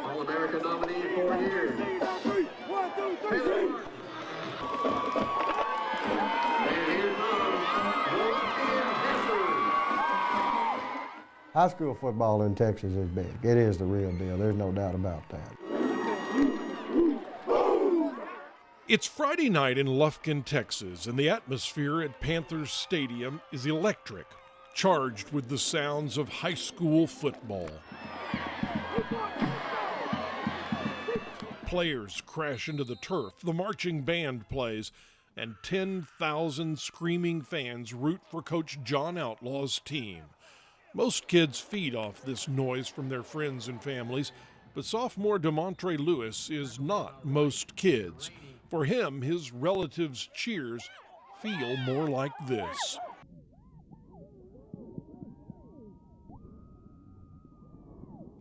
All-American nominee 4 years. High school football in Texas is big. It is the real deal. There's no doubt about that. It's Friday night in Lufkin, Texas, and the atmosphere at Panthers Stadium is electric, charged with the sounds of high school football. Players crash into the turf, the marching band plays, and 10,000 screaming fans root for Coach John Outlaw's team. Most kids feed off this noise from their friends and families, but sophomore Demontrai Lewis is not most kids. For him, his relatives' cheers feel more like this.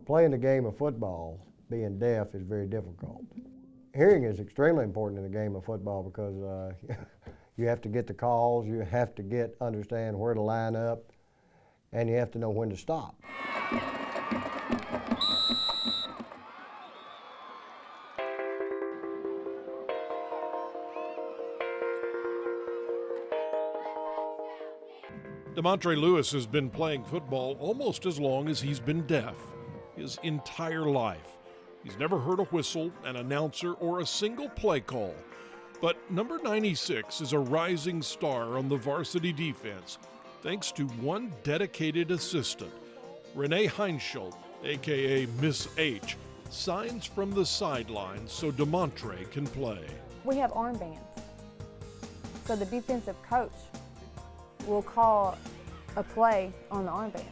Playing the game of football, being deaf, is very difficult. Hearing is extremely important in the game of football because you have to get the calls, you have to understand where to line up, and you have to know when to stop. Demontrai Lewis has been playing football almost as long as he's been deaf, his entire life. He's never heard a whistle, an announcer, or a single play call. But number 96 is a rising star on the varsity defense, thanks to one dedicated assistant. Rene Heintschel, a.k.a. Miss H, signs from the sideline so Demontrai can play. We have armbands. So the defensive coach will call a play on the armband,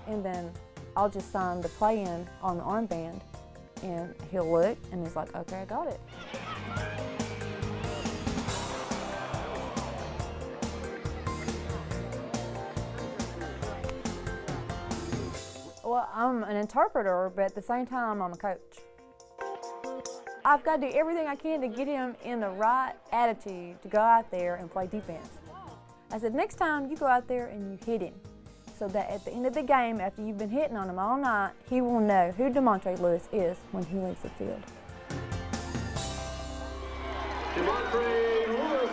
and then I'll just sign the play in on the armband, and he'll look, and he's like, okay, I got it. Well, I'm an interpreter, but at the same time, I'm a coach. I've got to do everything I can to get him in the right attitude to go out there and play defense. I said, next time you go out there and you hit him, so that at the end of the game, after you've been hitting on him all night, he will know who Demontrai Lewis is when he leaves the field. Demontrai Lewis.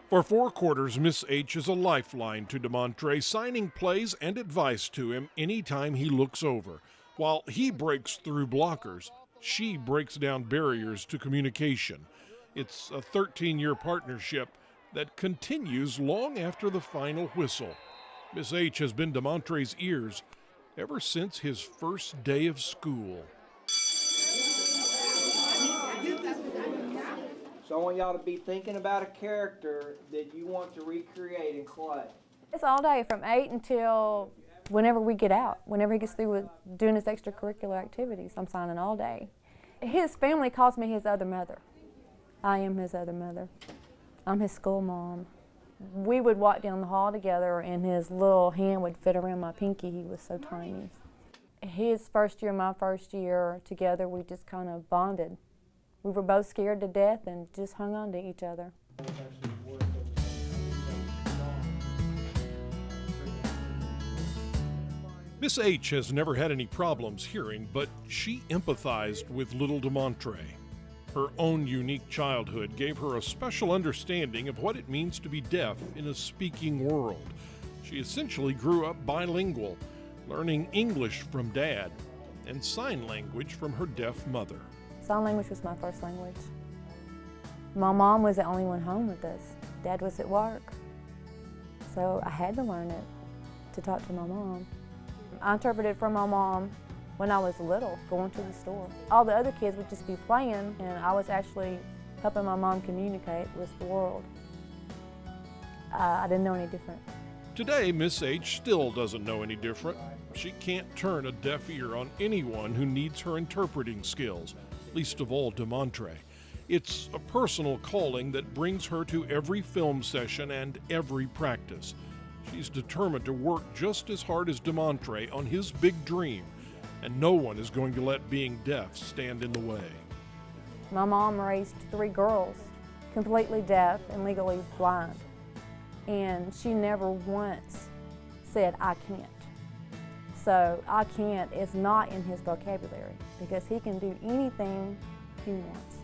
For 4 quarters, Miss H is a lifeline to Demontrai, signing plays and advice to him anytime he looks over. While he breaks through blockers, she breaks down barriers to communication. It's a 13-year partnership that continues long after the final whistle. Miss H has been Demontrai's ears ever since his first day of school. So I want y'all to be thinking about a character that you want to recreate in clay. It's all day from 8 until whenever we get out. Whenever he gets through with doing his extracurricular activities, I'm signing all day. His family calls me his other mother. I am his other mother. I'm his school mom. We would walk down the hall together and his little hand would fit around my pinky. He was so tiny. His first year, my first year, together we just kind of bonded. We were both scared to death and just hung on to each other. Miss H has never had any problems hearing, but she empathized with little Demontrai. Her own unique childhood gave her a special understanding of what it means to be deaf in a speaking world. She essentially grew up bilingual, learning English from Dad and sign language from her deaf mother. Sign language was my first language. My mom was the only one home with us. Dad was at work. So I had to learn it to talk to my mom. I interpreted for my mom when I was little, going to the store. All the other kids would just be playing, and I was actually helping my mom communicate with the world. I didn't know any different. Today, Miss H still doesn't know any different. She can't turn a deaf ear on anyone who needs her interpreting skills, least of all Demontrai. It's a personal calling that brings her to every film session and every practice. She's determined to work just as hard as Demontrai on his big dream, and no one is going to let being deaf stand in the way. My mom raised 3 girls, completely deaf and legally blind, and she never once said, I can't. So I can't, it's not in his vocabulary because he can do anything he wants.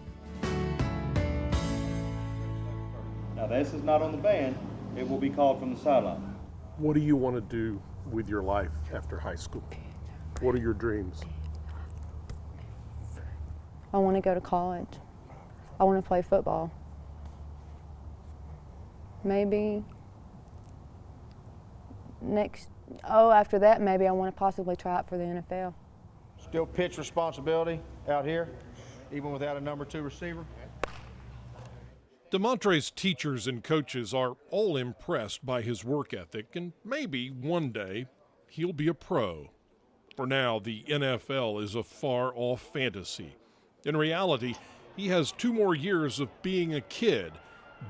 Now this is not on the band. It will be called from the sideline. What do you want to do with your life after high school? What are your dreams? I want to go to college. I want to play football. Maybe after that, maybe I want to possibly try out for the NFL. Still pitch responsibility out here, even without a number 2 receiver. Demontrai's teachers and coaches are all impressed by his work ethic, and maybe one day he'll be a pro. For now, the NFL is a far-off fantasy. In reality, he has 2 more years of being a kid,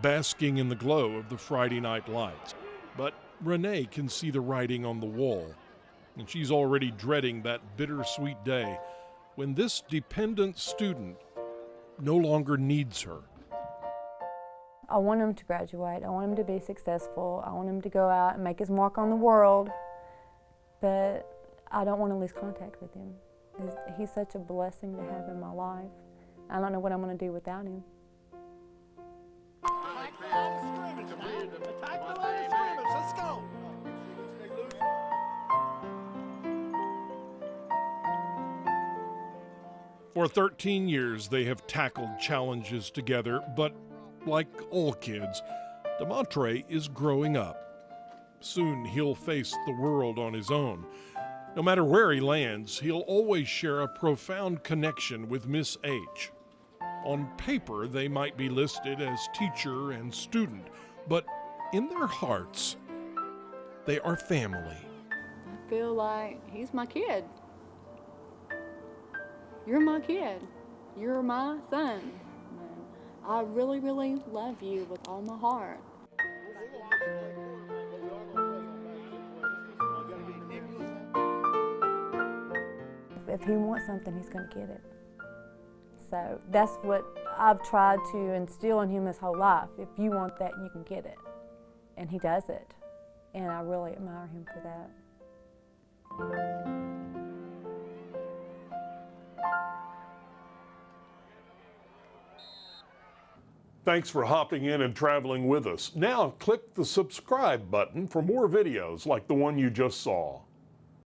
basking in the glow of the Friday night lights. But Rene can see the writing on the wall, and she's already dreading that bittersweet day when this dependent student no longer needs her. I want him to graduate. I want him to be successful. I want him to go out and make his mark on the world. But I don't want to lose contact with him. He's such a blessing to have in my life. I don't know what I'm going to do without him. Let's go. For 13 years, they have tackled challenges together, but like all kids, Demontrai is growing up. Soon he'll face the world on his own. No matter where he lands, he'll always share a profound connection with Miss H. On paper, they might be listed as teacher and student, but in their hearts, they are family. I feel like he's my kid. You're my kid. You're my son. I really, really love you with all my heart. If he wants something, he's going to get it. So that's what I've tried to instill in him his whole life. If you want that, you can get it. And he does it. And I really admire him for that. Thanks for hopping in and traveling with us. Now click the subscribe button for more videos like the one you just saw.